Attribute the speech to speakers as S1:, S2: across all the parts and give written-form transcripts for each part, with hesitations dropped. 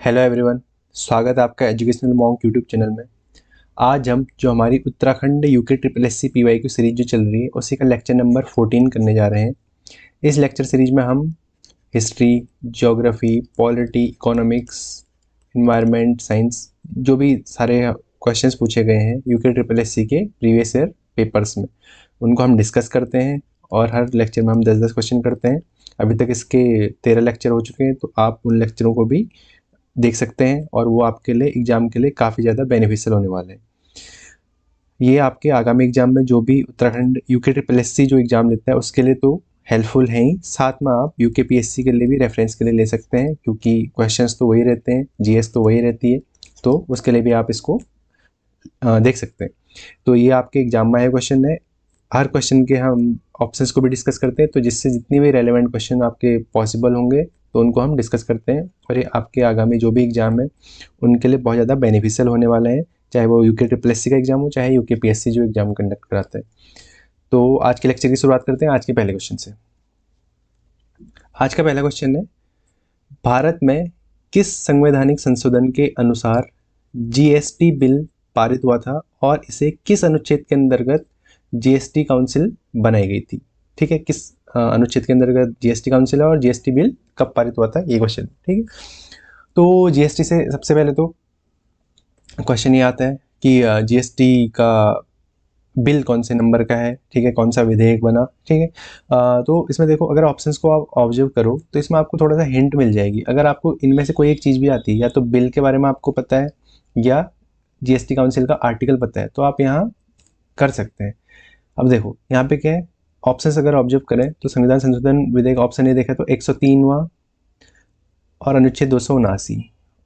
S1: Hello everyone, स्वागत है आपका एजुकेशनल मॉन्क यूट्यूब चैनल में। आज हम जो हमारी Uttarakhand UK triple S C PYQ series जो चल रही है उसी का लेक्चर नंबर 14 करने जा रहे हैं। इस लेक्चर सीरीज में हम history, geography, polity, economics, environment science जो भी सारे क्वेश्चंस पूछे गए हैं यूके ट्रिपल एस सी के प्रीवियस ईयर पेपर्स में उनको हम डिस्कस करते हैं और हर लेक्चर में हम 10-10 क्वेश्चन करते हैं। अभी तक इसके 13 लेक्चर हो चुके हैं, तो आप उन लेक्चरों को भी देख सकते हैं और वो आपके लिए एग्ज़ाम के लिए काफ़ी ज़्यादा बेनिफिशियल होने वाले हैं। ये आपके आगामी एग्ज़ाम में जो भी Uttarakhand UK triple S C जो एग्ज़ाम लेता है उसके लिए तो हेल्पफुल है ही, साथ में आप यूके PSC के लिए भी रेफरेंस के लिए ले सकते हैं क्योंकि क्वेश्चंस तो वही रहते हैं, जीएस तो वही रहती है, तो उसके लिए भी आप इसको देख सकते हैं। तो ये आपके एग्जाम में आए क्वेश्चन है। हर क्वेश्चन के हम ऑप्शंस को भी डिस्कस करते हैं, तो जिससे जितनी भी रेलेवेंट क्वेश्चन आपके पॉसिबल होंगे तो उनको हम डिस्कस करते हैं और ये आपके आगामी जो भी एग्ज़ाम है उनके लिए बहुत ज़्यादा बेनिफिशियल होने वाले हैं, चाहे वो यूके ट्रिपल एस सी का एग्ज़ाम हो चाहे यूके PSC जो एग्ज़ाम कंडक्ट कराता है। तो आज के लेक्चर की शुरुआत करते हैं आज के पहले क्वेश्चन से। आज का पहला क्वेश्चन है, भारत में किस संवैधानिक संशोधन के अनुसार GST बिल पारित हुआ था और इसे किस अनुच्छेद के अंतर्गत GST काउंसिल बनाई गई थी। ठीक है, किस अनुच्छेद के अंतर्गत GST काउंसिल है और GST बिल कब पारित हुआ था, ये क्वेश्चन। ठीक है, तो GST से सबसे पहले तो क्वेश्चन ये आता है कि GST का बिल कौन से नंबर का है, ठीक है, कौन सा विधेयक बना। ठीक है, तो इसमें देखो, अगर ऑप्शंस को आप ऑब्जर्व करो तो इसमें आपको थोड़ा सा हिंट मिल जाएगी। अगर आपको इनमें से कोई एक चीज़ भी आती है, या तो बिल के बारे में आपको पता है या GST काउंसिल का आर्टिकल पता है, तो आप यहाँ कर सकते हैं। अब देखो यहाँ पे क्या है, ऑप्शंस अगर ऑब्जर्व करें तो संविधान संशोधन विधेयक ऑप्शन ए देखें तो 103वां और अनुच्छेद 279,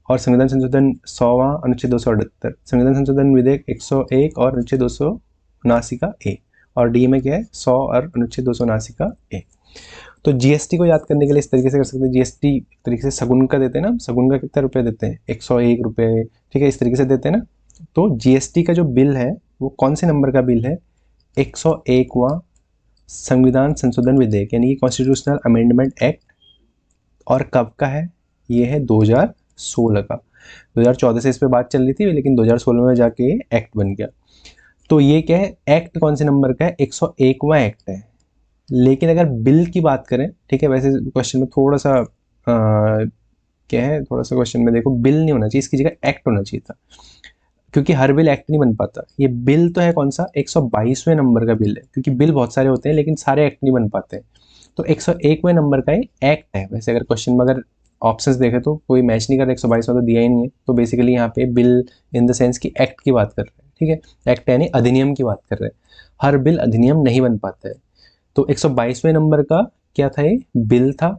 S1: और संविधान संशोधन 100वां अनुच्छेद 278, संविधान संशोधन विधेयक 101 और अनुच्छेद 279 का ए, और डी में क्या है 100 और अनुच्छेद 279 का ए। तो GST को याद करने के लिए इस तरीके से कर सकते हैं, GST एक तरीके से सगुन का देते हैं ना, सगुन का कितने रुपए देते हैं, 101 रुपये, ठीक है, इस तरीके से देते हैं ना। तो GST का जो बिल है वो कौन से नंबर का बिल है, 101वां संविधान संशोधन विधेयक यानी कि कॉन्स्टिट्यूशनल अमेंडमेंट एक्ट, और कब का है, ये है 2016 का। 2014 से इस पे बात चल रही थी, लेकिन 2016 में जाके ये एक्ट बन गया। तो ये क्या है, एक्ट कौन से नंबर का है, 101वां एक्ट है। लेकिन अगर बिल की बात करें, ठीक है, वैसे क्वेश्चन में थोड़ा सा क्या है, थोड़ा सा क्वेश्चन में देखो बिल नहीं होना चाहिए, इसकी जगह एक्ट होना चाहिए था, क्योंकि हर बिल एक्ट नहीं बन पाता। ये बिल तो है कौन सा, 122वें नंबर का बिल है, क्योंकि बिल बहुत सारे होते हैं लेकिन सारे एक्ट नहीं बन पाते हैं। तो 101वें नंबर का ये एक्ट है। वैसे अगर क्वेश्चन में अगर ऑप्शंस देखें तो कोई मैच नहीं कर रहा, 122वां तो दिया ही नहीं है, तो बेसिकली यहाँ पे बिल इन द सेंस की एक्ट की बात कर रहे हैं। ठीक है, एक्ट यानी अधिनियम की बात कर रहे हैं, हर बिल अधिनियम नहीं बन पाता है। तो 122वें नंबर का क्या था, ये बिल था,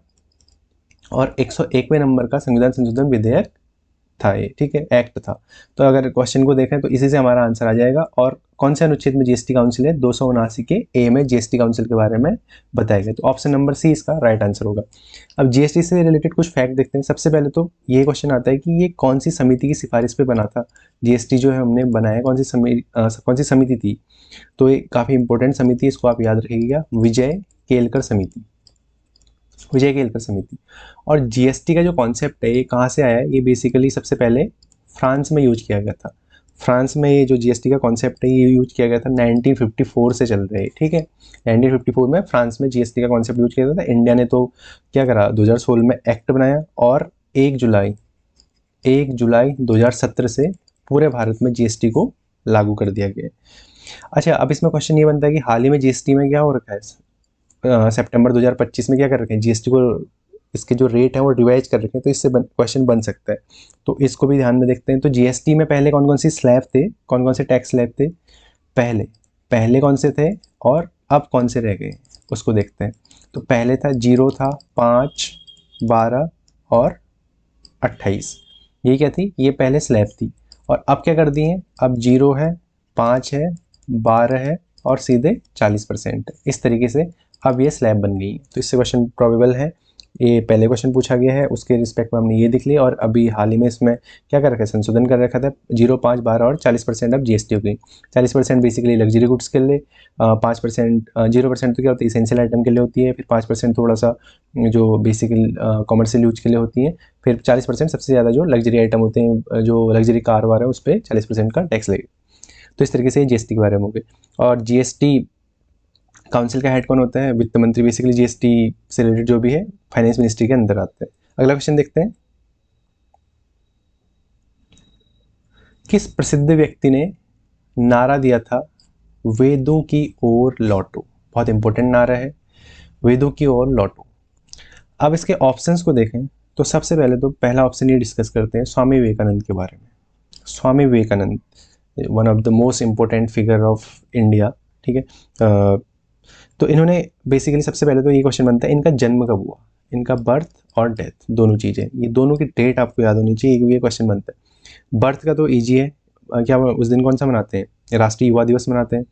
S1: और 101वें नंबर का संविधान संशोधन विधेयक था ये। ठीक है, एक्ट था। तो अगर क्वेश्चन को देखें तो इसी से हमारा आंसर आ जाएगा। और कौन से अनुच्छेद में GST काउंसिल है, 279 के ए में GST काउंसिल के बारे में बताया गया। तो ऑप्शन नंबर सी इसका राइट आंसर होगा। अब GST से रिलेटेड कुछ फैक्ट देखते हैं। सबसे पहले तो ये क्वेश्चन आता है कि ये कौन सी समिति की सिफारिश पे बना था, GST जो है हमने बनाया, कौन सी समिति थी। तो ये काफ़ी इंपॉर्टेंट समिति है, इसको आप याद रखिएगा, विजय केलकर समिति, विजय केलकर समिति। और GST का जो कॉन्सेप्ट है ये कहाँ से आया है, ये बेसिकली सबसे पहले फ्रांस में यूज किया गया था। फ्रांस में ये जो GST का कॉन्सेप्ट है ये यूज किया गया था, 1954 से चल रहे हैं। ठीक है, 1954 में फ्रांस में GST का कॉन्सेप्ट यूज किया था। इंडिया ने तो क्या करा, 2016 में एक्ट बनाया और 1 जुलाई 2017 से पूरे भारत में GST को लागू कर दिया गया। अच्छा, अब इसमें क्वेश्चन ये बनता है कि हाल ही में GST में क्या हो रखा है, सितंबर 2025 में क्या कर रखे हैं, GST को इसके जो रेट है वो रिवाइज कर रखे हैं, तो इससे क्वेश्चन बन सकता है। तो इसको भी ध्यान में देखते हैं। तो GST में पहले कौन कौन सी स्लैब थे, कौन कौन से टैक्स स्लैब थे, पहले पहले कौन से थे और अब कौन से रह गए, उसको देखते हैं। तो पहले था 0 था, 5, 12 और 28, ये क्या थी, ये पहले स्लैब थी। और अब क्या कर दिए हैं, अब 0 है, 5 है, 12 है और सीधे 40% है। इस तरीके से अब ये स्लैब बन गई है। तो इससे क्वेश्चन प्रोबेबल है ये पहले क्वेश्चन पूछा गया है, उसके रिस्पेक्ट में हमने ये देख लिया। और अभी हाल ही में इसमें क्या कर रखा है, संशोधन कर रखा था। 0, 5, 12 और 40% अब GST होगी। 40% बेसिकली लग्जरी गुड्स के लिए, 5% 0% तो क्या होता है, इसेंशियल आइटम के लिए होती है, फिर 5% थोड़ा सा जो बेसिकली कॉमर्शियल यूज के लिए होती है, फिर 40% सबसे ज़्यादा जो लग्जरी आइटम होते हैं, जो लग्जरी कार वार है, उस पर 40% का टैक्स लगेगा। तो इस तरीके से GST के बारे में हो गए। और GST काउंसिल का हेड कौन होता है, वित्त मंत्री। बेसिकली GST से रिलेटेड जो भी है फाइनेंस मिनिस्ट्री के अंदर आते हैं। अगला क्वेश्चन देखते हैं, किस प्रसिद्ध व्यक्ति ने नारा दिया था वेदों की ओर लौटो। बहुत इंपॉर्टेंट नारा है, वेदों की ओर लौटो। अब इसके ऑप्शंस को देखें तो सबसे पहले तो पहला ऑप्शन ये डिस्कस करते हैं स्वामी विवेकानंद के बारे में। Swami Vivekananda, one of the most important figure of India, ठीक है। तो इन्होंने बेसिकली सबसे पहले तो ये क्वेश्चन बनता है, इनका जन्म कब हुआ, इनका बर्थ और डेथ दोनों चीज़ें, ये दोनों की डेट आपको याद होनी चाहिए। ये क्वेश्चन बनता है। बर्थ का तो ईजी है, क्या उस दिन कौन सा मनाते हैं, राष्ट्रीय युवा दिवस मनाते हैं।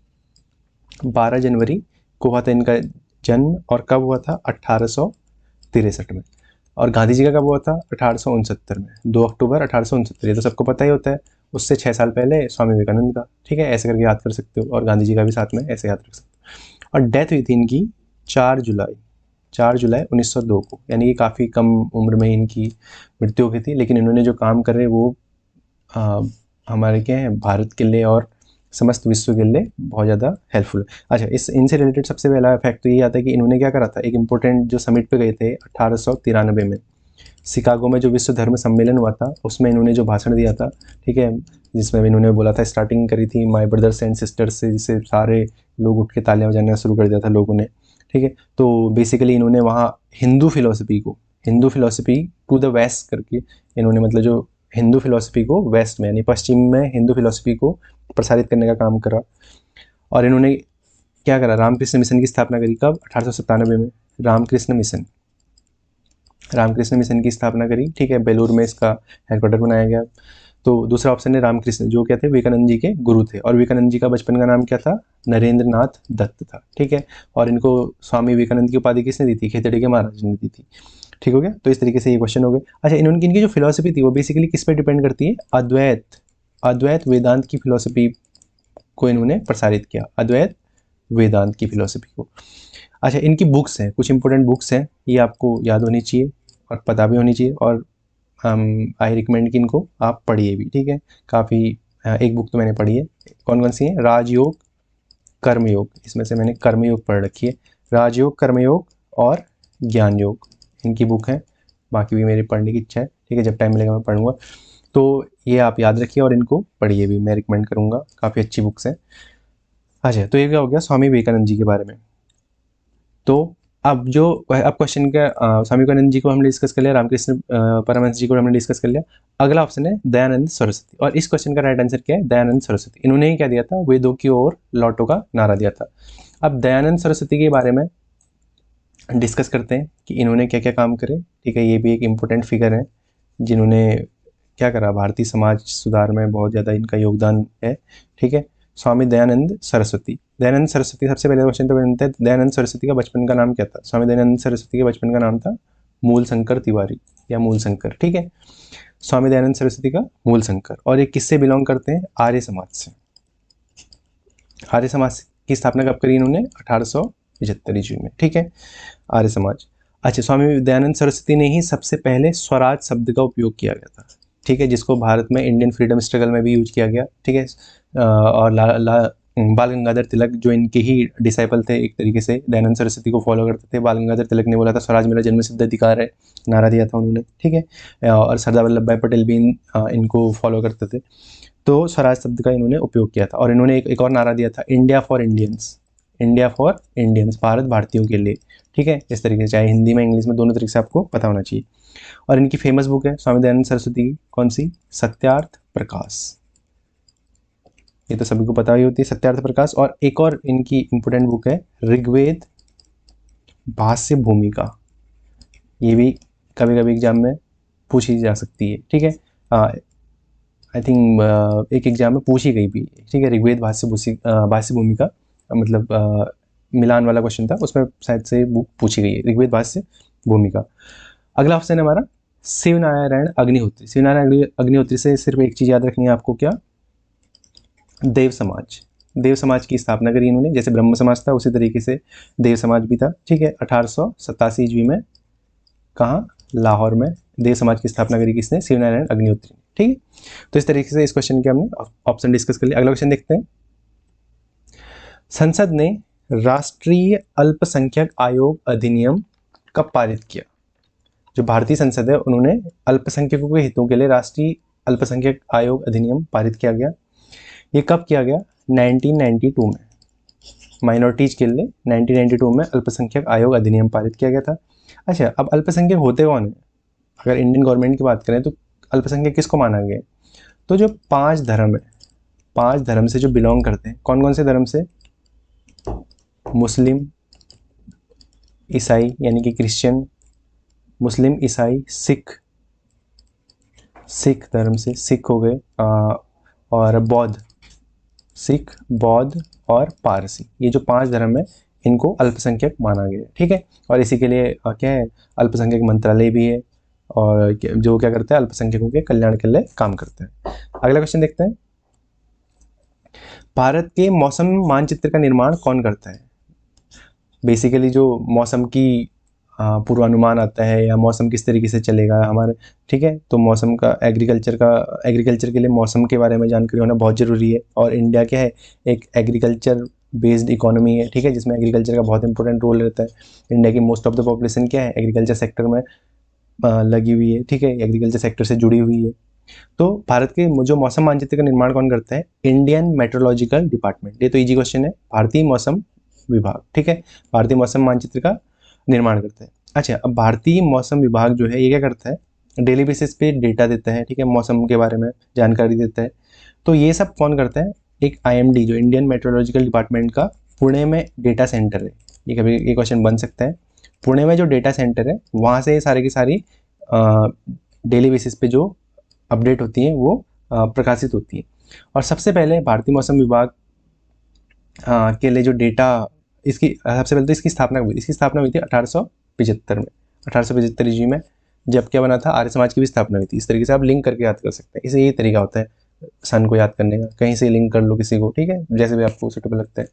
S1: 12 जनवरी को हुआ था इनका जन्म, और कब हुआ था, 1863 में। और गांधी जी का कब हुआ था, 1869 में, 2 अक्टूबर 1869। ये तो सबको पता ही होता है। उससे 6 साल पहले स्वामी विवेकानंद का, ठीक है, ऐसे करके याद कर सकते हो। और गांधी जी का भी साथ में ऐसे याद रख सकते हो। और डेथ हुई थी इनकी 4 जुलाई 1902 को, यानी कि काफ़ी कम उम्र में इनकी मृत्यु हो गई थी। लेकिन इन्होंने जो काम करे वो हमारे क्या है, भारत के लिए और समस्त विश्व के लिए बहुत ज़्यादा हेल्पफुल है। अच्छा, इनसे रिलेटेड सबसे पहला फैक्ट तो ये आता है कि इन्होंने क्या करा था, एक इम्पोर्टेंट जो समिट पे गए थे 1893 में, शिकागो में जो विश्व धर्म सम्मेलन हुआ था, उसमें इन्होंने जो भाषण दिया था, ठीक है, जिसमें इन्होंने बोला था, स्टार्टिंग करी थी माय ब्रदर्स एंड सिस्टर्स से, जिससे सारे लोग उठ के तालियां बजाना शुरू कर दिया था लोगों ने, ठीक है। तो बेसिकली इन्होंने वहाँ Hindu philosophy to the west करके, इन्होंने मतलब जो हिंदू फिलोसफी को वेस्ट में यानी पश्चिम में हिंदू फिलोसफी को प्रसारित करने का काम करा। और इन्होंने क्या करा, रामकृष्ण मिशन की स्थापना करी। कब, 1897 में रामकृष्ण मिशन की स्थापना करी, ठीक है। बेलूर में इसका हेडक्वार्टर बनाया गया। तो दूसरा ऑप्शन है रामकृष्ण, जो क्या थे, विवेकानंद जी के गुरु थे। और विवेकानंद जी का बचपन का नाम क्या था, नरेंद्र नाथ दत्त था, ठीक है। और इनको स्वामी विवेकानंद की उपाधि किसने दी थी, खेतड़ी के महाराज ने दी थी। ठीक हो गया। तो इस तरीके से ये क्वेश्चन हो गए। अच्छा, इनकी जो फिलोसफी थी वो बेसिकली किस पे डिपेंड करती है, अद्वैत वेदांत की फिलोसफी को इन्होंने प्रसारित किया, अद्वैत वेदांत की फिलोसफी को। अच्छा, इनकी बुक्स हैं, कुछ इंपॉर्टेंट बुक्स हैं, ये आपको याद होनी चाहिए और पता भी होनी चाहिए। और आई रिकमेंड कि इनको आप पढ़िए भी, ठीक है। काफ़ी एक बुक तो मैंने पढ़ी है, कौन कौन सी है, राजयोग, कर्मयोग, इसमें से मैंने कर्मयोग पढ़ रखी है। राजयोग, कर्मयोग और ज्ञान योग, इनकी बुक है। बाकी भी मेरी पढ़ने की इच्छा है, ठीक है, जब टाइम मिलेगा मैं पढ़ूंगा। तो ये आप याद रखिए और इनको पढ़िए भी, मैं रिकमेंड करूँगा, काफ़ी अच्छी बुक्स हैं। अच्छा, तो ये क्या हो गया स्वामी विवेकानंद जी के बारे में। तो अब क्वेश्चन का स्वामी विवेकानंद जी को हमने डिस्कस कर लिया, रामकृष्ण परमहंस जी को हमने डिस्कस कर लिया। अगला ऑप्शन है दयानंद सरस्वती, और इस क्वेश्चन का राइट आंसर क्या है, दयानंद सरस्वती। इन्होंने ही क्या दिया था, वेदों की ओर लौटो का नारा दिया था। अब दयानंद सरस्वती के बारे में डिस्कस करते हैं कि इन्होंने क्या क्या काम करे, ठीक है। ये भी एक इम्पोर्टेंट फिगर है जिन्होंने क्या करा, भारतीय समाज सुधार में बहुत ज़्यादा इनका योगदान है, ठीक है। स्वामी दयानंद सरस्वती सबसे पहले क्वेश्चन तो बनता है, दयानंद सरस्वती का बचपन का नाम क्या था। स्वामी दयानंद सरस्वती के बचपन का नाम था मूल शंकर तिवारी या मूल शंकर, ठीक है। स्वामी दयानंद सरस्वती का मूल शंकर। और ये किससे बिलोंग करते हैं, आर्य समाज से। आर्य समाज की स्थापना कब करी इन्होंने, 1875 ईस्वी में, ठीक है, आर्य समाज। अच्छा, स्वामी दयानंद सरस्वती ने ही सबसे पहले स्वराज शब्द का उपयोग किया गया था, ठीक है, जिसको भारत में इंडियन फ्रीडम स्ट्रगल में भी यूज किया गया, ठीक है। और बाल गंगाधर तिलक जो इनके ही डिसाइपल थे, एक तरीके से दयानंद सरस्वती को फॉलो करते थे। बाल गंगाधर तिलक ने बोला था स्वराज मेरा जन्म सिद्ध अधिकार है, नारा दिया था उन्होंने, ठीक है। और सरदार वल्लभ भाई पटेल भी इनको फॉलो करते थे। तो स्वराज शब्द का इन्होंने उपयोग किया था। और इन्होंने एक और नारा दिया था, इंडिया फॉर इंडियंस, भारत भारतीयों के लिए, ठीक है। इस तरीके से चाहे हिंदी में इंग्लिश में दोनों तरीके से आपको पता होना चाहिए। और इनकी फेमस बुक है स्वामी दयानंद सरस्वती की, कौन सी, सत्यार्थ प्रकाश। ये तो सभी को पता ही होती है, सत्यार्थ प्रकाश। और एक और इनकी इंपोर्टेंट बुक है ऋग्वेद भाष्य भूमिका, ये भी कभी कभी एग्जाम में पूछी जा सकती है, ठीक है। आई थिंक एक एग्जाम में पूछी गई भी, ठीक है। ऋग्वेद भाष्य भूमिका मतलब मिलान वाला क्वेश्चन था, उसमें शायद से बुक पूछी गई है, ऋग्वेद भाष्य भूमिका। अगला ऑप्शन है हमारा शिवनारायण अग्निहोत्री। शिवनारायण अग्निहोत्री से सिर्फ एक चीज़ याद रखनी है आपको, क्या? देव समाज। देव समाज की स्थापना करी इन्होंने, जैसे ब्रह्म समाज था उसी तरीके से देव समाज भी था, ठीक है। 1887 ईस्वी में कहाँ? लाहौर में देव समाज की स्थापना करी किसने? शिवनारायण अग्निहोत्री, ठीक है। तो इस तरीके से इस क्वेश्चन के हमने ऑप्शन डिस्कस कर लिया। अगला क्वेश्चन देखते हैं। संसद ने राष्ट्रीय अल्पसंख्यक आयोग अधिनियम कब पारित किया? जो भारतीय संसद है उन्होंने अल्पसंख्यकों के हितों के लिए राष्ट्रीय अल्पसंख्यक आयोग अधिनियम पारित किया गया। ये कब किया गया? 1992 में। माइनॉरिटीज के लिए 1992 में अल्पसंख्यक आयोग अधिनियम पारित किया गया था। अच्छा, अब अल्पसंख्यक होते कौन है? अगर इंडियन गवर्नमेंट की बात करें तो अल्पसंख्यक किसको माना गया? तो जो 5 धर्म है, 5 धर्म से जो बिलोंग करते हैं, कौन कौन से धर्म से? मुस्लिम, ईसाई यानी कि क्रिश्चियन, मुस्लिम, ईसाई, सिख, सिख धर्म से सिख हो गए, और बौद्ध, सिख, बौद्ध और पारसी, ये जो 5 धर्म है इनको अल्पसंख्यक माना गया है, ठीक है। और इसी के लिए क्या है? अल्पसंख्यक मंत्रालय भी है, और जो क्या करता है? अल्पसंख्यकों के कल्याण के लिए काम करते हैं। अगला क्वेश्चन देखते हैं। भारत के मौसम मानचित्र का निर्माण कौन करता है? बेसिकली जो मौसम की पूर्वानुमान आता है, या मौसम किस तरीके से चलेगा हमारे, ठीक है। तो मौसम का एग्रीकल्चर के लिए मौसम के बारे में जानकारी होना बहुत ज़रूरी है। और इंडिया क्या है? एक एग्रीकल्चर बेस्ड इकोनॉमी है, ठीक है, जिसमें एग्रीकल्चर का बहुत इंपॉर्टेंट रोल रहता है। इंडिया की मोस्ट ऑफ द पॉपुलेशन क्या है? एग्रीकल्चर सेक्टर में लगी हुई है, ठीक है, एग्रीकल्चर सेक्टर से जुड़ी हुई है। तो भारत के जो मौसम मानचित्र का निर्माण कौन करता है? Indian meteorological department. ये तो इजी क्वेश्चन है, भारतीय मौसम विभाग, ठीक है, भारतीय मौसम मानचित्र का निर्माण करता है। अच्छा, अब भारतीय मौसम विभाग जो है ये क्या करता है? डेली बेसिस पे डेटा देता है, ठीक है, मौसम के बारे में जानकारी देता है। तो ये सब कौन करता है? एक IMD, जो इंडियन मेट्रोलॉजिकल डिपार्टमेंट का पुणे में डेटा सेंटर है। ये कभी ये क्वेश्चन बन सकता है। पुणे में जो डेटा सेंटर है वहाँ से सारी की सारी डेली बेसिस पे जो अपडेट होती हैं वो प्रकाशित होती है। और सबसे पहले भारतीय मौसम विभाग के लिए जो डेटा, इसकी सबसे पहले तो इसकी स्थापना हुई थी 1875 में, 1875 ईस्वी में, जब क्या बना था? आर्य समाज की भी स्थापना हुई थी। इस तरीके से आप लिंक करके याद कर सकते हैं। इसे यही तरीका होता है सन को याद करने का, कहीं से लिंक कर लो किसी को, ठीक है, जैसे भी आपको सूटेबल लगता है।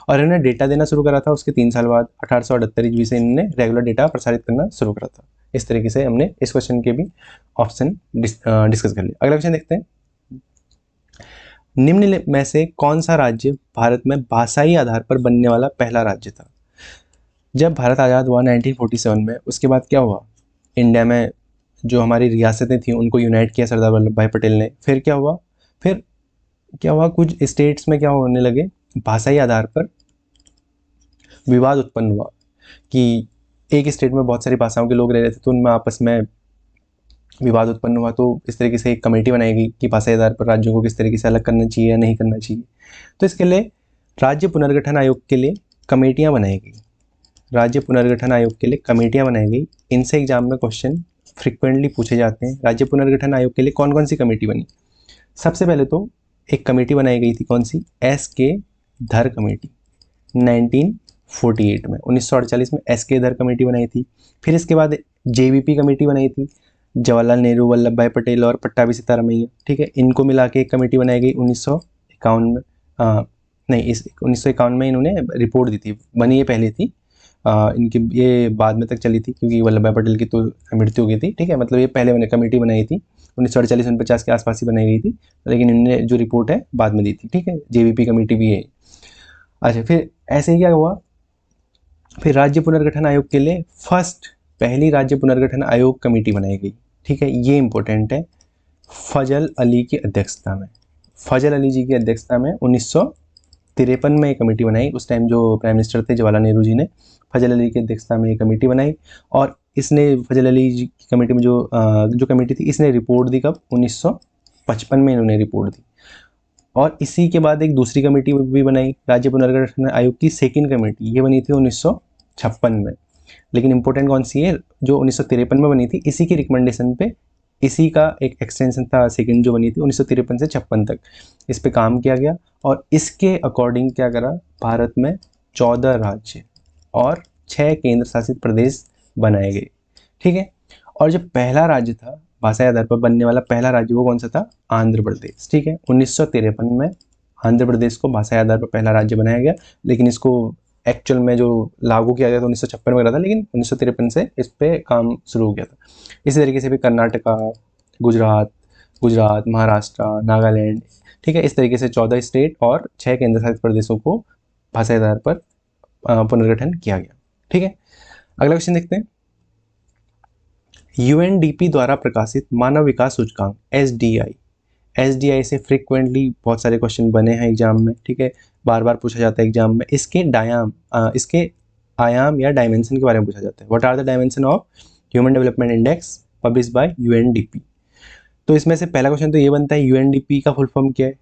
S1: और इन्होंने डेटा देना शुरू करा था उसके 3 साल बाद 1878 ईस्वी से इन्होंने रेगुलर डेटा प्रसारित करना शुरू करा था। इस तरीके से हमने इस क्वेश्चन के भी ऑप्शन डिस्कस कर लिया। अगला क्वेश्चन देखते हैं। निम्न में से कौन सा राज्य भारत में भाषाई आधार पर बनने वाला पहला राज्य था? जब भारत आज़ाद हुआ 1947 में, उसके बाद क्या हुआ? इंडिया में जो हमारी रियासतें थी उनको यूनाइट किया सरदार वल्लभ भाई पटेल ने। फिर क्या हुआ? कुछ स्टेट्स में क्या होने लगे? भाषाई आधार पर विवाद उत्पन्न हुआ कि एक स्टेट में बहुत सारी भाषाओं के लोग रह रहे थे, तो उनमें आपस में विवाद उत्पन्न हुआ। तो इस तरीके से एक कमेटी बनाई गई कि भाषाई आधार पर राज्यों को किस तरीके से अलग करना चाहिए या नहीं करना चाहिए। तो इसके लिए राज्य पुनर्गठन आयोग के लिए कमेटियाँ बनाई गई। राज्य पुनर्गठन आयोग के लिए कमेटियाँ बनाई गई। इनसे एग्जाम में क्वेश्चन फ्रिक्वेंटली पूछे जाते हैं। राज्य पुनर्गठन आयोग के लिए कौन कौन सी कमेटी बनी? सबसे पहले तो एक कमेटी बनाई गई थी, कौन सी? SK धर कमेटी, 1948 में, 1948 में SK धर कमेटी बनाई थी। फिर इसके बाद JVP कमेटी बनाई थी, जवाहरलाल नेहरू, वल्लभ भाई पटेल और पट्टाभी सीतारामैया, ठीक है, इनको मिला के एक कमेटी बनाई गई 1951 में। नहीं, इस 1951 में इन्होंने रिपोर्ट दी थी, बनी ये पहले थी, इनकी ये बाद में तक चली थी क्योंकि वल्लभ भाई पटेल की तो मृत्यु हो गई थी, ठीक है, मतलब ये पहले मैंने कमेटी बनाई थी 1948-49 के आसपास ही बनाई गई थी, लेकिन इन्होंने जो रिपोर्ट है बाद में दी थी, ठीक है, JVP कमेटी भी है। अच्छा, फिर ऐसे ही क्या हुआ? फिर राज्य पुनर्गठन आयोग के लिए पहली राज्य पुनर्गठन आयोग कमेटी बनाई गई, ठीक है, ये इंपॉर्टेंट है, फजल अली की अध्यक्षता में। फजल अली जी की अध्यक्षता में 1953 में ये कमेटी बनाई। उस टाइम जो प्राइम मिनिस्टर थे जवाहरलाल नेहरू जी ने फजल अली की अध्यक्षता में ये कमेटी बनाई। और इसने फजल अली जी की कमेटी में जो कमेटी थी, इसने रिपोर्ट दी कब? 1955 में इन्होंने रिपोर्ट दी। और इसी के बाद एक दूसरी कमेटी भी बनाई राज्य पुनर्गठन आयोग की, सेकंड कमेटी, ये बनी थी 1956 में। लेकिन इंपॉर्टेंट कौन सी है? जो 1953 में बनी थी, इसी की रिकमेंडेशन पे इसी का एक एक्सटेंशन था, सेकंड जो बनी थी 1953 से 56 तक, इस पे काम किया गया। और इसके अकॉर्डिंग क्या करा? भारत में 14 राज्य और 6 केंद्र शासित प्रदेश बनाए गए। ठीक है। और जो पहला राज्य था भाषा के आधार पर बनने वाला पहला राज्य वो कौन सा था? आंध्र प्रदेश। ठीक है, 1953 में आंध्र प्रदेश को भाषा के आधार पर पहला राज्य बनाया गया, लेकिन इसको एक्चुअल में जो लागू किया गया था 1956 में करा था, लेकिन 1953 से इस पे काम शुरू हो गया था। इसी तरीके से भी कर्नाटका, गुजरात, महाराष्ट्र, नागालैंड, ठीक है, इस तरीके से 14 स्टेट और 6 केंद्र शासित प्रदेशों को भाषा के आधार पर पुनर्गठन किया गया। ठीक है, अगला क्वेश्चन देखते हैं। यूएनडीपी द्वारा प्रकाशित मानव विकास सूचकांक एसडीआई से फ्रिक्वेंटली बहुत सारे क्वेश्चन बने हैं एग्जाम में। ठीक है, बार बार पूछा जाता है एग्जाम में। इसके आयाम या डायमेंशन के बारे में पूछा जाता है। What are the dimension of human development index publish by UNDP? तो इसमें से पहला क्वेश्चन तो ये बनता है, यूएनडीपी का फुल फॉर्म क्या है?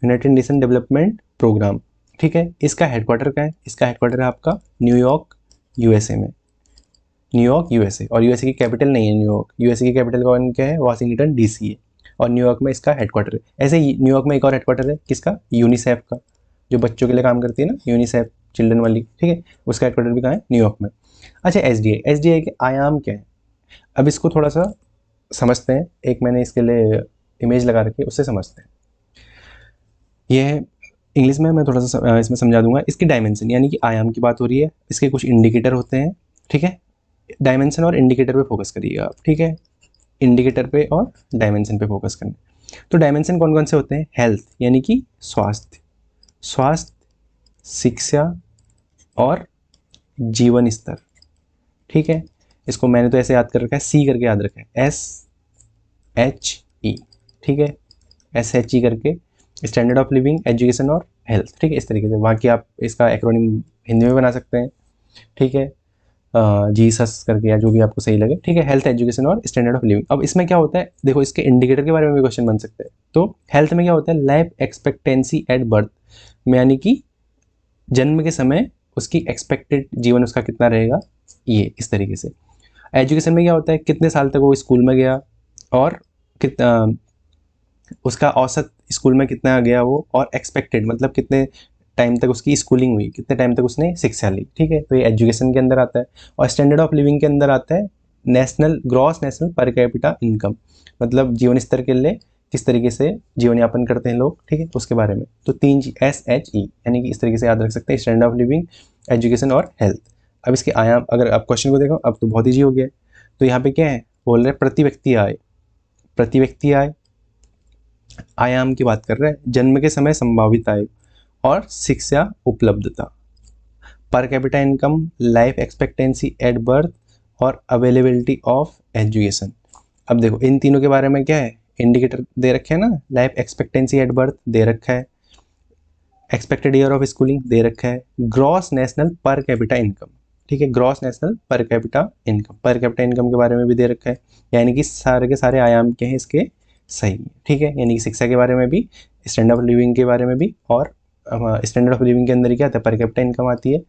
S1: United nation development program. ठीक है, इसका हेडक्वार्टर कहाँ है? इसका हेडक्वार्टर है आपका न्यूयॉर्क यूएसए में, न्यूयॉर्क यूएसए। और यूएसए की कैपिटल नहीं है न्यूयॉर्क, यूएसए की कैपिटल कौन क्या है? वाशिंगटन डीसी है, और न्यूयॉर्क में इसका हेडक्वार्टर है। ऐसे ही न्यूयॉर्क में एक और हेडक्वार्टर है, किसका? यूनिसेफ का, जो बच्चों के लिए काम करती है ना, यूनिसेफ चिल्ड्रन वाली। ठीक है, उसका हेडक्वार्टर भी कहाँ है? न्यूयॉर्क में। अच्छा, एसडीआई के आयाम क्या है? अब इसको थोड़ा सा समझते हैं। एक मैंने इसके लिए इमेज लगा रखी है, उससे समझते हैं। ये इंग्लिश में मैं थोड़ा सा इसमें समझा दूंगा। इसकी डायमेंशन यानी कि आयाम की बात हो रही है, इसके कुछ इंडिकेटर होते हैं। ठीक है, डायमेंशन और इंडिकेटर पे फोकस करिएगा आप। ठीक है, इंडिकेटर पे और डायमेंशन पे फोकस करना। तो डायमेंशन कौन कौन से होते हैं? हेल्थ यानी कि स्वास्थ्य, शिक्षा और जीवन स्तर। ठीक है, इसको मैंने तो ऐसे याद कर रखा है, सी करके याद रखा है, SHE। ठीक है, SHE करके, स्टैंडर्ड ऑफ लिविंग, एजुकेशन और हेल्थ। ठीक है, इस तरीके से। बाकी आप इसका एक्रोनिम हिंदी में बना सकते हैं। ठीक है, जीसस करके या जो भी आपको सही लगे। ठीक है, हेल्थ, एजुकेशन और स्टैंडर्ड ऑफ लिविंग। अब इसमें क्या होता है, देखो इसके इंडिकेटर के बारे में भी क्वेश्चन बन सकते हैं। तो हेल्थ में क्या होता है? लाइफ एक्सपेक्टेंसी एट बर्थ में, यानी कि जन्म के समय उसकी एक्सपेक्टेड जीवन उसका कितना रहेगा, ये इस तरीके से। एजुकेशन में क्या होता है? कितने साल तक वो स्कूल में गया, और कितना उसका औसत स्कूल में कितना गया वो, और एक्सपेक्टेड मतलब कितने टाइम तक उसकी स्कूलिंग हुई, कितने टाइम तक उसने शिक्षा ली। ठीक है, तो ये एजुकेशन के अंदर आता है। और स्टैंडर्ड ऑफ लिविंग के अंदर आता है gross national per capita income, मतलब जीवन स्तर के लिए किस तरीके से जीवन यापन करते हैं लोग। ठीक है, उसके बारे में। तो 3 SHE यानी कि इस तरीके से याद रख सकते हैं, स्टैंडर्ड ऑफ लिविंग, एजुकेशन और हेल्थ। अब इसके आयाम, अगर आप क्वेश्चन को देखो अब तो बहुत ईजी हो गया। तो यहाँ पे क्या है, बोल रहे प्रति व्यक्ति आय, आयाम की बात कर रहे हैं, जन्म के समय संभावित आयु और शिक्षा उपलब्धता, per capita income, life expectancy at birth और अवेलेबिलिटी ऑफ एजुकेशन। अब देखो इन तीनों के बारे में क्या है, इंडिकेटर दे रखे हैं ना। लाइफ एक्सपेक्टेंसी एट बर्थ दे रखा है, एक्सपेक्टेड ईयर ऑफ स्कूलिंग दे रखा है, gross national per capita income. ठीक है, gross national per capita income के बारे में भी दे रखा है। यानी कि सारे के सारे आयाम के हैं इसके सही। ठीक है, यानी कि शिक्षा के बारे में भी, स्टैंडर्ड ऑफ लिविंग के बारे में भी, और स्टैंडर्ड ऑफ लिविंग के अंदर क्या आता है? पर कैपिटा इनकम आती है।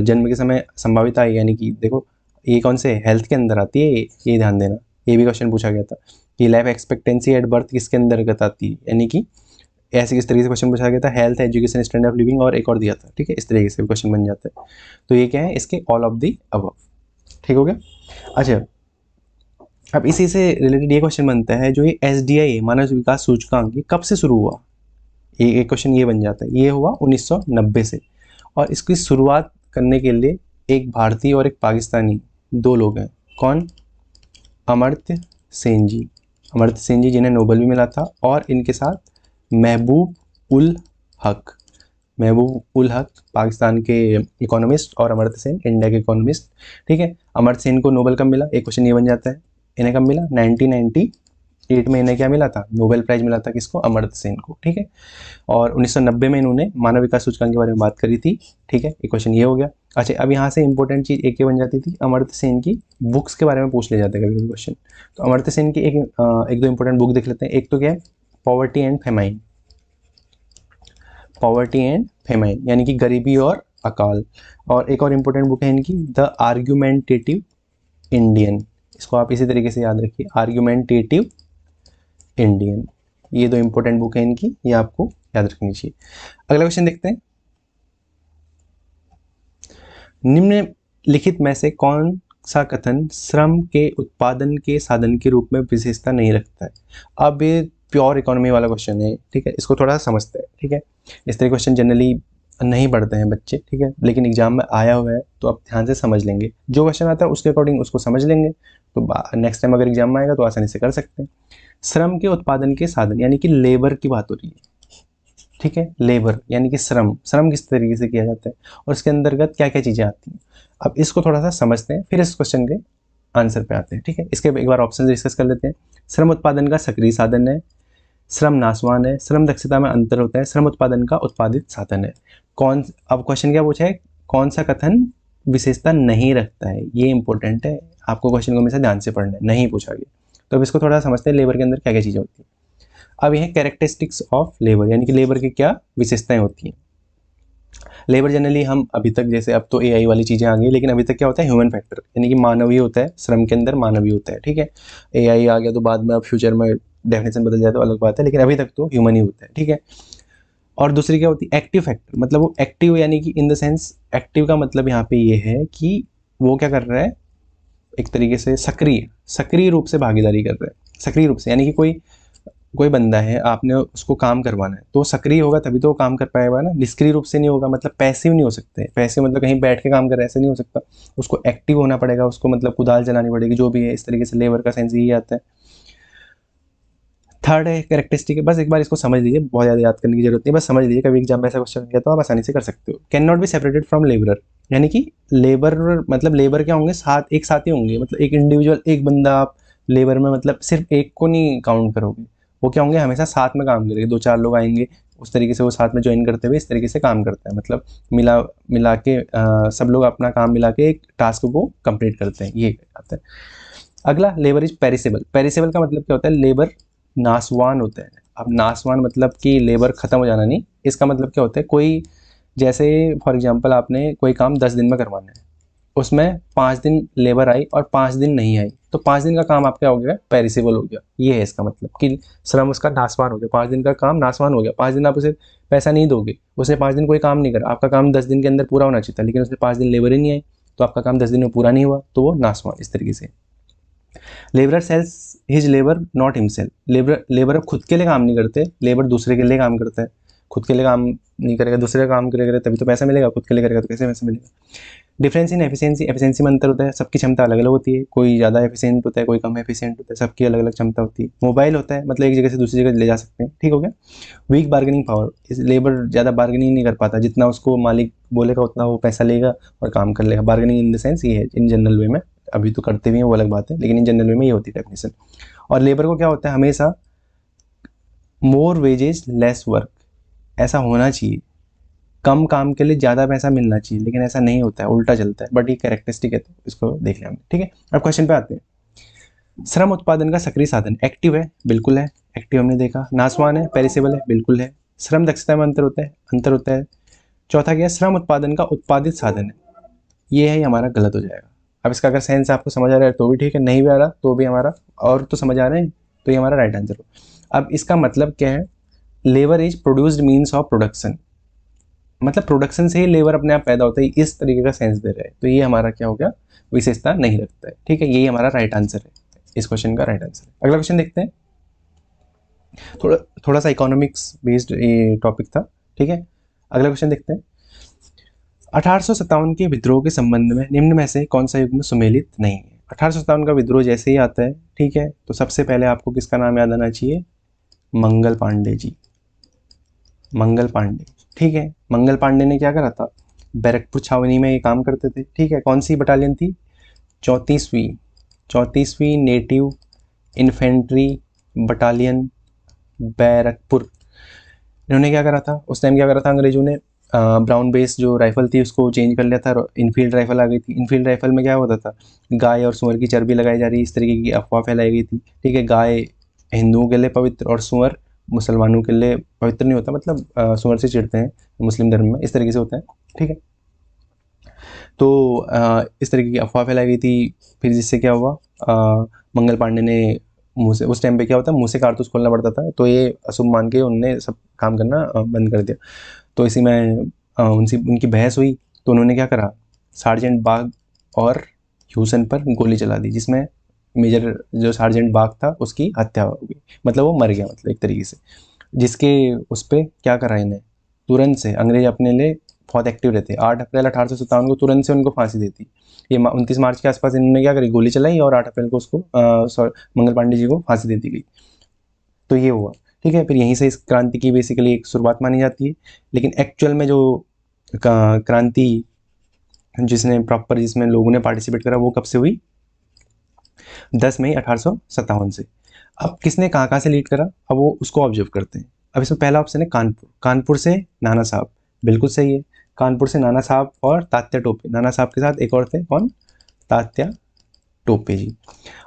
S1: जन्म के समय संभावित आय, यानी कि देखो ये कौन से हेल्थ के अंदर आती है, ये ध्यान देना, ये भी क्वेश्चन पूछा गया था कि लाइफ एक्सपेक्टेंसी एट बर्थ किसके अंतर्गत आती है, यानी कि ऐसे किस तरीके से क्वेश्चन पूछा गया था, health, education, standard of living और एक और दिया था। ठीक है, इस तरीके से क्वेश्चन बन जाता है। तो ये क्या है, इसके ऑल ऑफ दी अबव। ठीक हो गया। अच्छा, अब इसी से रिलेटेड ये क्वेश्चन बनता है, जो ये SDI मानव विकास सूचकांक, ये कब से शुरू हुआ? एक क्वेश्चन ये बन जाता है। ये हुआ 1990 से, और इसकी शुरुआत करने के लिए एक भारतीय और एक पाकिस्तानी, दो लोग हैं। कौन? अमर्त्य सेन जी, जिन्हें नोबेल भी मिला था, और इनके साथ महबूब उल हक पाकिस्तान के इकोनॉमिस्ट, और अमर्त्य सेन इंडिया के इकोनॉमिस्ट। ठीक है, अमर्त्य सेन को नोबेल कब मिला? एक क्वेश्चन ये बन जाता है। इन्हें कब मिला? 1998 में इन्हें क्या मिला था? नोबेल प्राइज मिला था। किसको? अमर्त्य सेन को। ठीक है, और 1990 में इन्होंने मानव विकास सूचकांक के बारे में बात करी थी। ठीक है, एक क्वेश्चन ये हो गया। अच्छा, अब यहाँ से इंपॉर्टेंट चीज़ एक ये बन जाती थी, अमर्त्य सेन की बुक्स के बारे में पूछ ले जाते हैं कभी कभी क्वेश्चन। तो अमर्त्य सेन की एक दो इंपॉर्टेंट बुक देख लेते हैं। एक तो क्या है, पॉवर्टी एंड फेमाइन, यानी कि गरीबी और अकाल। और एक और इम्पोर्टेंट बुक है इनकी, द आर्ग्यूमेंटेटिव इंडियन। इसको आप इसी तरीके से याद रखिए, आर्ग्यूमेंटेटिव इंडियन। ये दो इंपॉर्टेंट बुक है इनकी, ये आपको याद रखनी चाहिए। अगला क्वेश्चन देखते हैं। निम्नलिखित में से कौन सा कथन श्रम के उत्पादन के साधन के रूप में विशेषता नहीं रखता है। अब ये प्योर इकोनॉमी वाला क्वेश्चन है, ठीक है, इसको थोड़ा समझते हैं, ठीक है। इस तरह क्वेश्चन जनरली नहीं पढ़ते हैं बच्चे, ठीक है, लेकिन एग्जाम में आया हुआ है तो आप ध्यान से समझ लेंगे, जो क्वेश्चन आता है उसके अकॉर्डिंग उसको समझ लेंगे तो नेक्स्ट टाइम अगर एग्जाम में आएगा तो आसानी से कर सकते हैं। श्रम के उत्पादन के साधन यानी कि लेबर की बात हो रही है, ठीक है, लेबर यानी कि श्रम, श्रम किस तरीके से किया जाता है और इसके अंतर्गत क्या क्या चीज़ें आती हैं। अब इसको थोड़ा सा समझते हैं, फिर इस क्वेश्चन के आंसर पे आते हैं, ठीक है। इसके एक बार ऑप्शन डिस्कस कर लेते हैं। श्रम उत्पादन का सक्रिय साधन है, श्रम नाशवान है, श्रम दक्षता में अंतर होता है, श्रम उत्पादन का उत्पादित साधन है। अब क्वेश्चन क्या पूछा है, कौन सा कथन विशेषता नहीं रखता है, ये इंपॉर्टेंट है, आपको क्वेश्चन को हमेशा ध्यान से पढ़ना है, नहीं पूछा गया। तो अब इसको थोड़ा समझते हैं, लेबर के अंदर क्या क्या चीज़ें होती हैं। अब यह कैरेक्टरिस्टिक्स ऑफ लेबर यानी कि लेबर की क्या विशेषताएं होती हैं। लेबर जनरली हम अभी तक, जैसे अब तो एआई वाली चीज़ें आ गई, लेकिन अभी तक क्या होता है, ह्यूमन फैक्टर यानी कि मानवीय होता है, श्रम के अंदर मानवीय होता है, ठीक है। एआई आ गया तो बाद में अब फ्यूचर में डेफिनेशन बदल जाए तो अलग बात है, लेकिन अभी तक तो ह्यूमन ही होता है, ठीक है। और दूसरी क्या होती है, एक्टिव फैक्टर, मतलब वो एक्टिव यानी कि इन द सेंस, एक्टिव का मतलब यहाँ पे ये है कि वो क्या कर रहा है, एक तरीके से सक्रिय रूप से भागीदारी कर रहा है। सक्रिय रूप से यानी कि कोई बंदा है, आपने उसको काम करवाना है तो सक्रिय होगा तभी तो वो काम कर पाएगा ना, निष्क्रिय रूप से नहीं होगा, मतलब पैसिव नहीं हो सकते। पैसिव मतलब कहीं बैठ के काम कर रहा है, ऐसे नहीं हो सकता, उसको एक्टिव होना पड़ेगा, उसको मतलब कुदाल चलानी पड़ेगी, जो भी है। इस तरीके से लेबर का सेंस यही आता है। थर्ड है कैरेक्टरिस्टिक है, बस एक बार इसको समझ लीजिए, बहुत ज़्यादा याद करने की जरूरत नहीं, बस समझ लीजिए, कभी एग्जाम में ऐसा क्वेश्चन गया तो आप आसानी से कर सकते हो। Can not be separated from labourer, यानी कि लेबर मतलब लेबर क्या होंगे, एक साथ ही होंगे, मतलब एक इंडिविजुअल, एक बंदा आप लेबर में मतलब सिर्फ एक को नहीं काउंट करोगे, वो क्या होंगे, हमेशा साथ में काम करेंगे, 2-4 लोग आएंगे, उस तरीके से वो साथ में ज्वाइन करते हुए इस तरीके से काम करता है, मतलब मिला के सब लोग अपना काम मिला के एक टास्क को कंप्लीट करते हैं, ये आता है। अगला, लेबर इज पेरिसेबल। पेरिसेबल का मतलब क्या होता है, लेबर नासवान होता है। अब नासवान मतलब कि लेबर ख़त्म हो जाना नहीं, इसका मतलब क्या होता है, कोई जैसे फॉर एग्जांपल आपने कोई काम 10 दिन में करवाना है, उसमें 5 दिन लेबर आई और 5 दिन नहीं आई, तो 5 दिन का काम आपका हो गया, पेरिसेबल हो गया। ये है इसका मतलब कि श्रम उसका नासवान हो गया, 5 दिन का काम नासवान हो गया। 5 दिन आप उसे पैसा नहीं दोगे, उसने 5 दिन कोई काम नहीं करा, आपका काम 10 दिन के अंदर पूरा होना चाहिए था, लेकिन उसने 5 दिन लेबर ही नहीं आई, तो आपका काम 10 दिन में पूरा नहीं हुआ, तो वो नासवान, इस तरीके से। Labour sales his labour not himself. Labour खुद के लिए काम नहीं करते, लेबर दूसरे के लिए काम करता है। खुद के लिए काम नहीं करेगा, दूसरे का काम करेगा तभी तो पैसा मिलेगा, खुद के लिए करेगा तो कैसे पैसा मिलेगा। डिफरेंस इन एफिशिएंसी, एफिशिएंसी में अंतर होता है, सबकी क्षमता अलग अलग होती है, कोई ज़्यादा एफिशिएंट होता है, कोई कम एफिशिएंट होता है, सबकी अलग अलग क्षमता होती है। मोबाइल होता है, मतलब एक जगह से दूसरी जगह ले जा सकते हैं, ठीक हो गया। वीक बार्गेनिंग पावर, इस लेबर ज़्यादा बार्गेनिंग नहीं कर पाता, जितना उसको मालिक बोलेगा उतना वो पैसा लेगा और काम कर लेगा। बार्गेनिंग इन द सेंस ये है, इन जनरल वे में, अभी तो करते भी हैं वो अलग बात है, लेकिन इन जनरल वे में ये होती है डेफिनेशन। और लेबर को क्या होता है, हमेशा मोर वेजेस लेस वर्क, ऐसा होना चाहिए, कम काम के लिए ज़्यादा पैसा मिलना चाहिए, लेकिन ऐसा नहीं होता है, उल्टा चलता है, बट ये कैरेक्टरिस्टिक है तो इसको देख लिया हमने, ठीक है। अब क्वेश्चन पे आते हैं। श्रम उत्पादन का सक्रिय साधन एक्टिव है, बिल्कुल है, एक्टिव हमने देखा। नासवान है, पेरिसेबल है, बिल्कुल है। श्रम दक्षता में अंतर होता है। चौथा क्या है, श्रम उत्पादन का उत्पादित साधन है, ये है हमारा गलत हो जाएगा। अब इसका अगर सेंस आपको समझ आ रहा है तो भी ठीक है, नहीं भी आ रहा तो भी हमारा, और तो समझ आ रहे हैं तो ये हमारा राइट आंसर हो। अब इसका मतलब क्या है, labour is produced means of production, मतलब प्रोडक्शन से ही लेबर अपने आप पैदा होता है, इस तरीके का सेंस दे रहा है, तो ये हमारा क्या हो गया, विशेषता नहीं रखता है, ठीक है। यही हमारा राइट आंसर है, इस क्वेश्चन का राइट आंसर है। अगला क्वेश्चन देखते हैं, थोड़ा सा इकोनॉमिक्स बेस्ड ये टॉपिक था, ठीक है। अगला क्वेश्चन देखते हैं। 1857 के विद्रोह के संबंध में निम्न में से कौन सा युग्म सुमेलित नहीं है। 1857 का विद्रोह जैसे ही आता है, ठीक है, तो सबसे पहले आपको किसका नाम याद आना चाहिए, मंगल पांडे जी, मंगल पांडे, ठीक है। मंगल पांडे ने क्या करा था, बैरकपुर छावनी में ये काम करते थे, ठीक है। कौन सी बटालियन थी, 34वीं नेटिव इन्फेंट्री बटालियन बैरकपुर। इन्होंने क्या करा था, उस टाइम क्या करा था, अंग्रेजों ने ब्राउन बेस जो राइफल थी उसको चेंज कर लिया था, इनफील्ड राइफल आ गई थी। इनफील्ड राइफल में क्या होता था, गाय और सूअर की चर्बी लगाई जा रही है, इस तरीके की अफवाह फैलाई गई थी, ठीक है। गाय हिंदुओं के लिए पवित्र और सूअर मुसलमानों के लिए पवित्र नहीं होता, मतलब सूअर से चिढ़ते हैं मुस्लिम धर्म में, इस तरीके से होता है, ठीक है। तो इस तरीके की अफवाह फैलाई गई थी, फिर जिससे क्या हुआ, मंगल पांडे ने मुँह से, उस टाइम पे क्या होता है, मुँह से कारतूस खोलना पड़ता था, तो ये अशुभ मान के उनने सब काम करना बंद कर दिया। तो इसी में उनकी बहस हुई, तो उन्होंने क्या करा, सार्जेंट बाग और ह्यूसन पर गोली चला दी, जिसमें मेजर जो सार्जेंट बाग था उसकी हत्या हो गई, मतलब वो मर गया, मतलब एक तरीके से। जिसके उस पर क्या करा इन्हें, तुरंत से अंग्रेज अपने लिए बहुत एक्टिव रहते। 8 अप्रैल 1857 को तुरंत से उनको फांसी देती। ये 29 मार्च के आसपास इन्होंने क्या करी, गोली चलाई और 8 अप्रैल को उसको मंगल पांडे जी को फांसी दे दी गई। तो ये हुआ, ठीक है। फिर यहीं से इस क्रांति की बेसिकली एक शुरुआत मानी जाती है। लेकिन एक्चुअल में जो क्रांति जिसने प्रॉपर, जिसमें लोगों ने पार्टिसिपेट करा, वो कब से हुई, 10 मई 1857 से। अब किसने कहाँ से लीड करा, अब वो उसको ऑब्जर्व करते हैं। अब इसमें पहला ऑप्शन है कानपुर। कानपुर से नाना साहब, बिल्कुल सही है। कानपुर से नाना साहब और तात्या टोपे। नाना साहब के साथ एक और थे, कौन, तात्या टोपे जी।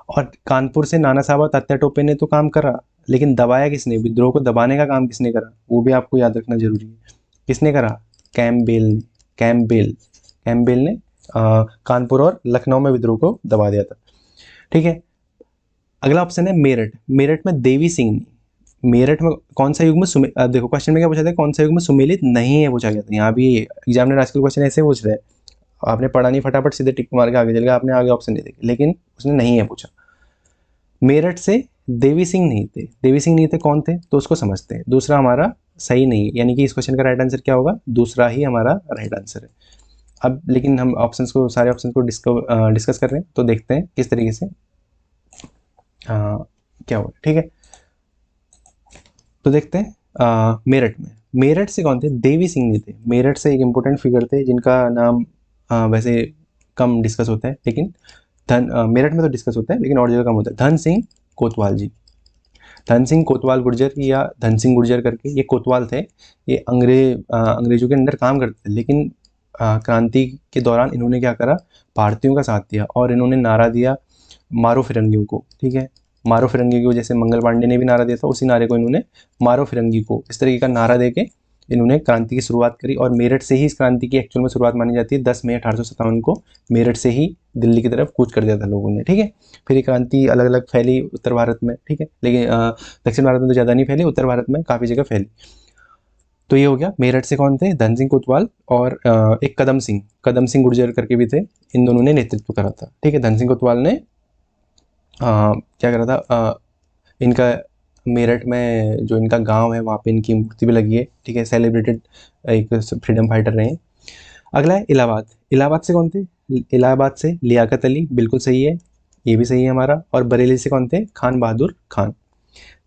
S1: और कानपुर से नाना साहब और तात्या टोपे ने तो काम करा, लेकिन दबाया किसने, विद्रोह को दबाने का काम किसने करा, वो भी आपको याद रखना जरूरी है। किसने करा, कैम्पबेल ने। कैम्पबेल ने कानपुर और लखनऊ में विद्रोह को दबा दिया था, ठीक है। अगला ऑप्शन है मेरठ। मेरठ में देवी सिंह ने। मेरठ में कौन सा युग में देखो क्वेश्चन में क्या पूछा था, कौन सा युग में सुमेलित नहीं है पूछा गया था। यहाँ भी एग्जामिनर आजकल क्वेश्चन ऐसे पूछ रहे हैं, आपने पढ़ा नहीं, फटाफट सीधे टिक मार के आगे चल गया, आपने आगे ऑप्शन नहीं देखे, लेकिन उसने नहीं है पूछा। मेरठ से देवी सिंह नहीं थे। देवी सिंह नहीं थे, कौन थे, तो उसको समझते हैं। दूसरा हमारा सही नहीं, यानी कि इस क्वेश्चन का राइट आंसर क्या होगा, दूसरा ही हमारा राइट आंसर है। अब लेकिन हम ऑप्शंस को, सारे ऑप्शंस को डिस्कस कर रहे हैं, तो देखते हैं किस तरीके से क्या हुआ, ठीक है। तो देखते हैं मेरठ में, मेरठ से कौन थे, देवी सिंह नहीं थे। मेरठ से एक इम्पोर्टेंट फिगर थे जिनका नाम वैसे कम डिस्कस होता है, लेकिन मेरठ में तो डिस्कस होता है, लेकिन और जगह कम होता है। धन सिंह कोतवाल जी। धन सिंह कोतवाल गुर्जर, या धन सिंह गुर्जर करके, ये कोतवाल थे। ये अंग्रेजों के अंदर काम करते थे, लेकिन क्रांति के दौरान इन्होंने क्या करा, भारतीयों का साथ दिया और इन्होंने नारा दिया मारो फिरंगियों को, ठीक है। मारो फिरंगी को, जैसे मंगल पांडे ने भी नारा दिया था, उसी नारे को इन्होंने मारो फिरंगी को, इस तरीके का नारा देके इन्होंने क्रांति की शुरुआत करी। और मेरठ से ही इस क्रांति की एक्चुअल में शुरुआत मानी जाती है। 10 मई 1857 को मेरठ से ही दिल्ली की तरफ कूच कर दिया था लोगों ने, ठीक है। फिर ये क्रांति अलग अलग फैली उत्तर भारत में, ठीक है, लेकिन दक्षिण भारत में तो ज़्यादा नहीं फैली, उत्तर भारत में काफ़ी जगह फैली। तो ये हो गया। मेरठ से कौन थे, धन सिंह कोतवाल और एक कदम सिंह गुर्जर करके भी थे। इन दोनों ने नेतृत्व करा था, ठीक है। धन सिंह कोतवाल ने क्या करा था, इनका मेरठ में जो इनका गांव है वहाँ पे इनकी मूर्ति भी लगी है, ठीक है। सेलिब्रेटेड एक फ्रीडम फाइटर रहे हैं। अगला है इलाहाबाद। इलाहाबाद से कौन थे, इलाहाबाद से लियाकत अली, बिल्कुल सही है, ये भी सही है हमारा। और बरेली से कौन थे, खान बहादुर खान।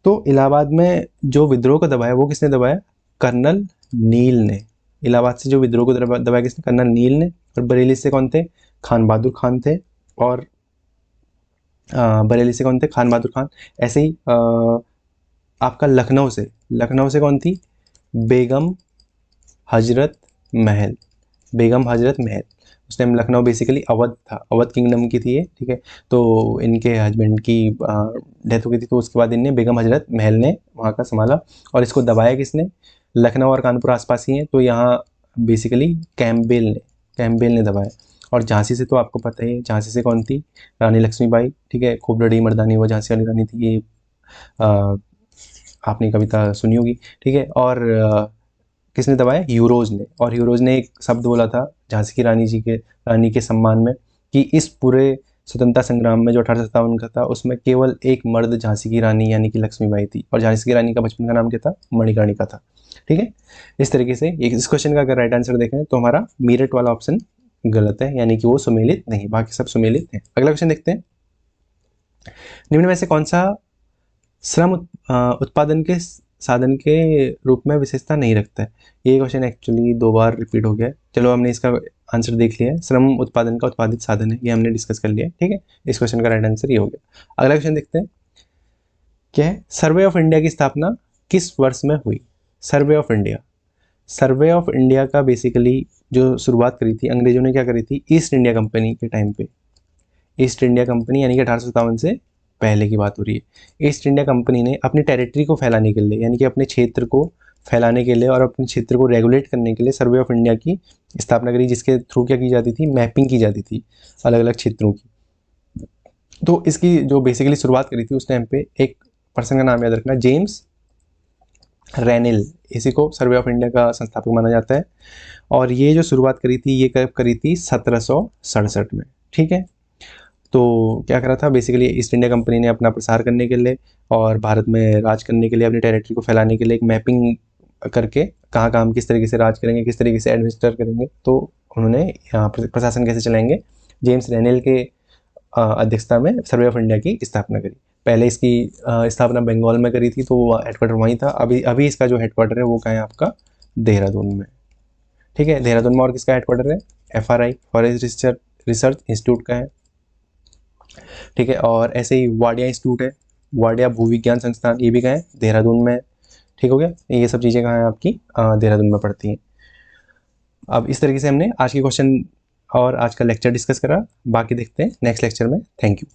S1: तो इलाहाबाद में जो विद्रोह को दबाया वो किसने दबाया, कर्नल नील ने। इलाहाबाद से जो विद्रोह को दबाया किसने, कर्नल नील ने। और बरेली से कौन थे, खान बहादुर खान थे। और बरेली से कौन थे, खान बहादुर खान। ऐसे ही आपका लखनऊ से कौन थी, बेगम हजरत महल। बेगम हजरत महल, उस टाइम लखनऊ बेसिकली अवध था, अवध किंगडम की थी ये, ठीक है। तो इनके हस्बैंड की डेथ हो गई थी, तो उसके बाद इनने बेगम हजरत महल ने वहाँ का संभाला। और इसको दबाया किसने, लखनऊ और कानपुर आसपास ही हैं, तो यहाँ बेसिकली कैम्पबेल ने दबाया। और झांसी से तो आपको पता ही है, झांसी से कौन थी, रानी लक्ष्मीबाई, ठीक है। खूब लड़ी मर्दानी वो झांसी वाली रानी थी, ये आपने कविता सुनी होगी, ठीक है। और किसने दबाया, यूरोज ने। और यूरोज ने एक शब्द बोला था झांसी की रानी के सम्मान में, कि इस पूरे स्वतंत्रता संग्राम में जो 1857 का था, उसमें केवल एक मर्द झांसी की रानी यानी कि लक्ष्मीबाई थी। और झांसी की रानी का बचपन का नाम क्या था, मणिकर्णिका था, ठीक है। इस तरीके से इस क्वेश्चन का अगर राइट आंसर देखें तो हमारा मेरठ वाला ऑप्शन गलत है, यानी कि वो सुमेलित नहीं, बाकी सब सुमेलित हैं। अगला क्वेश्चन देखते हैं, निम्न में से कौन सा श्रम उत्पादन के साधन के रूप में विशेषता नहीं रखता है। ये क्वेश्चन एक्चुअली 2 बार रिपीट हो गया। चलो हमने इसका आंसर देख लिया है, श्रम उत्पादन का उत्पादित साधन है, ये हमने डिस्कस कर लिया है, ठीक है। इस क्वेश्चन का राइट आंसर ये हो गया। अगला क्वेश्चन देखते हैं, क्या है, सर्वे ऑफ इंडिया की स्थापना किस वर्ष में हुई। सर्वे ऑफ इंडिया का बेसिकली जो शुरुआत करी थी अंग्रेजों ने, क्या करी थी, ईस्ट इंडिया कंपनी के टाइम पे। ईस्ट इंडिया कंपनी यानी कि 1857 से पहले की बात हो रही है। ईस्ट इंडिया कंपनी ने अपनी टेरिटरी को फैलाने के लिए, यानी कि अपने क्षेत्र को फैलाने के लिए और अपने क्षेत्र को रेगुलेट करने के लिए सर्वे ऑफ इंडिया की स्थापना करी, जिसके थ्रू क्या की जाती थी, मैपिंग की जाती थी अलग अलग क्षेत्रों की। तो इसकी जो बेसिकली शुरुआत करी थी उस टाइम पे, एक पर्सन का नाम याद रखना, जेम्स रेनिल, इसी को सर्वे ऑफ इंडिया का संस्थापक माना जाता है। और ये जो शुरुआत करी थी ये कब करी थी, 1767 में, ठीक है। तो क्या करा था बेसिकली, ईस्ट इंडिया कंपनी ने अपना प्रसार करने के लिए और भारत में राज करने के लिए, अपनी टेरिटरी को फैलाने के लिए एक मैपिंग करके कहाँ कहाँ हम किस तरीके से राज करेंगे, किस तरीके से एडमिनिस्टर करेंगे, तो उन्होंने यहाँ प्रशासन कैसे चलाएंगे, जेम्स रेनेल के अध्यक्षता में सर्वे ऑफ इंडिया की स्थापना करी। पहले इसकी स्थापना बंगाल में करी थी, तो हेडक्वार्टर वहीं था। अभी अभी इसका जो हेडक्वार्टर है वो कहाँ है आपका, देहरादून में। ठीक है, देहरादून में और किसका हेडक्वार्टर है, FRI फॉरेस्ट रिसर्च इंस्टीट्यूट का है। ठीक है, और ऐसे ही वाडिया इंस्टीट्यूट है, वाडिया भूविज्ञान संस्थान, ये भी कहाँ है, देहरादून में। ठीक हो गया, ये सब चीज़ें कहाँ हैं आपकी, देहरादून में पड़ती हैं। अब इस तरीके से हमने आज के क्वेश्चन और आज का लेक्चर डिस्कस करा, बाकी देखते हैं नेक्स्ट लेक्चर में। Thank you.